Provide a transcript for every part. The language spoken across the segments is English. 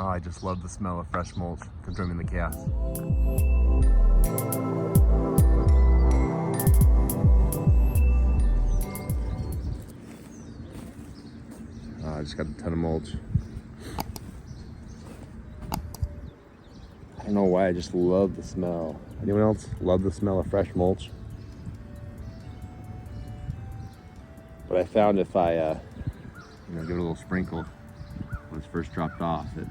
Oh, I just love the smell of fresh mulch from trimming the chaos. Oh, I just got a ton of mulch. I don't know why, I just love the smell. Anyone else love the smell of fresh mulch? But I found if I give it a little sprinkle when it's first dropped off, it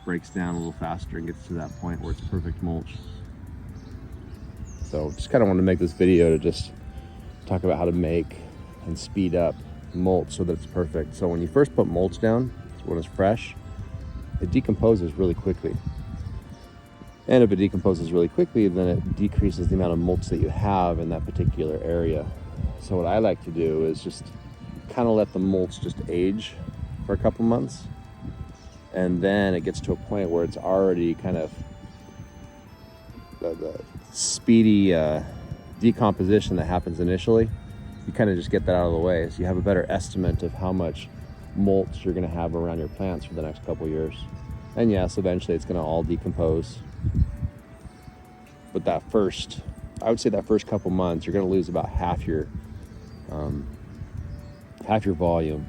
breaks down a little faster and gets to that point where it's perfect mulch. So just kind of wanted to make this video to just talk about how to make and speed up mulch so that it's perfect. So when you first put mulch down, when it's fresh, it decomposes really quickly. And if it decomposes really quickly, then it decreases the amount of mulch that you have in that particular area. So what I like to do is just kind of let the mulch just age for a couple months. And then it gets to a point where it's already kind of the speedy decomposition that happens initially. You kind of just get that out of the way, so you have a better estimate of how much mulch you're going to have around your plants for the next couple years. And yes, eventually it's going to all decompose. But I would say that first couple months, you're going to lose about half your volume.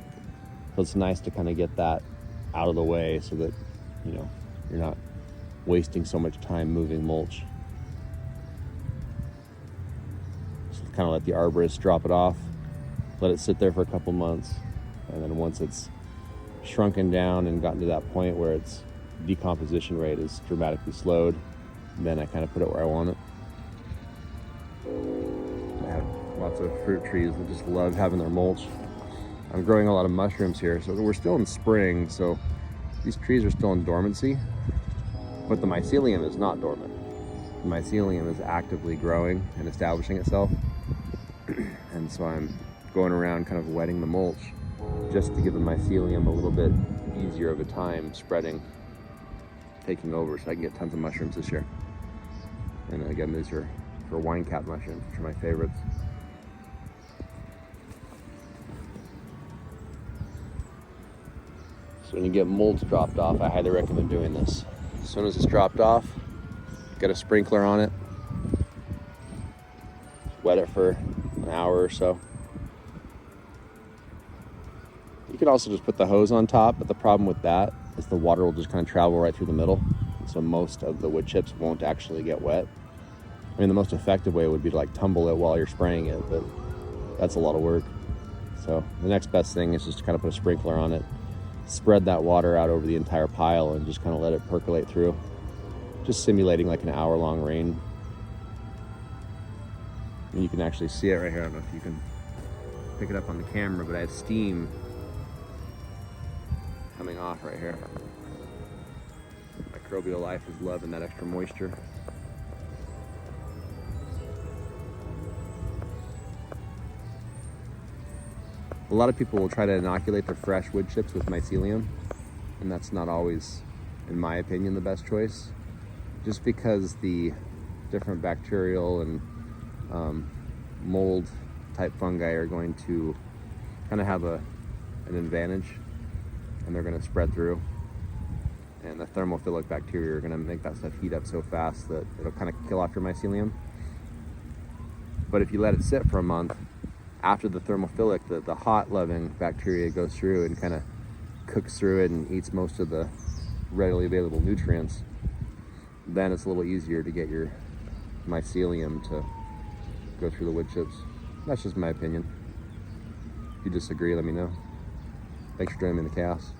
So it's nice to kind of get that out of the way so that you're not wasting so much time moving mulch. Just kind of let the arborist drop it off, let it sit there for a couple months, and then once it's shrunken down and gotten to that point where its decomposition rate is dramatically slowed, then I kind of put it where I want it. I have lots of fruit trees that just love having their mulch. I'm growing a lot of mushrooms here, so we're still in spring, so these trees are still in dormancy, but the mycelium is not dormant. The mycelium is actively growing and establishing itself, and so I'm going around kind of wetting the mulch just to give the mycelium a little bit easier of a time spreading, taking over, so I can get tons of mushrooms this year. And again, these are for wine cap mushrooms, which are my favorites. So when you get mulch dropped off, I highly recommend doing this. As soon as it's dropped off, get a sprinkler on it, wet it for an hour or so. You can also just put the hose on top, but the problem with that is the water will just kind of travel right through the middle. So most of the wood chips won't actually get wet. I mean, the most effective way would be to like tumble it while you're spraying it, but that's a lot of work. So the next best thing is just to kind of put a sprinkler on it, spread that water out over the entire pile, and just kind of let it percolate through, just simulating like an hour-long rain. And you can actually see it right here. I don't know if you can pick it up on the camera, but I have steam coming off right here. Microbial life is loving that extra moisture. A lot of people will try to inoculate their fresh wood chips with mycelium, and that's not always, in my opinion, the best choice, just because the different bacterial and mold type fungi are going to kind of have an advantage, and they're going to spread through, and the thermophilic bacteria are going to make that stuff heat up so fast that it'll kind of kill off your mycelium. But if you let it sit for a month, after the thermophilic, the hot loving bacteria goes through and kind of cooks through it and eats most of the readily available nutrients, then it's a little easier to get your mycelium to go through the wood chips. That's just my opinion. If you disagree, let me know. Thanks for joining me in the chaos.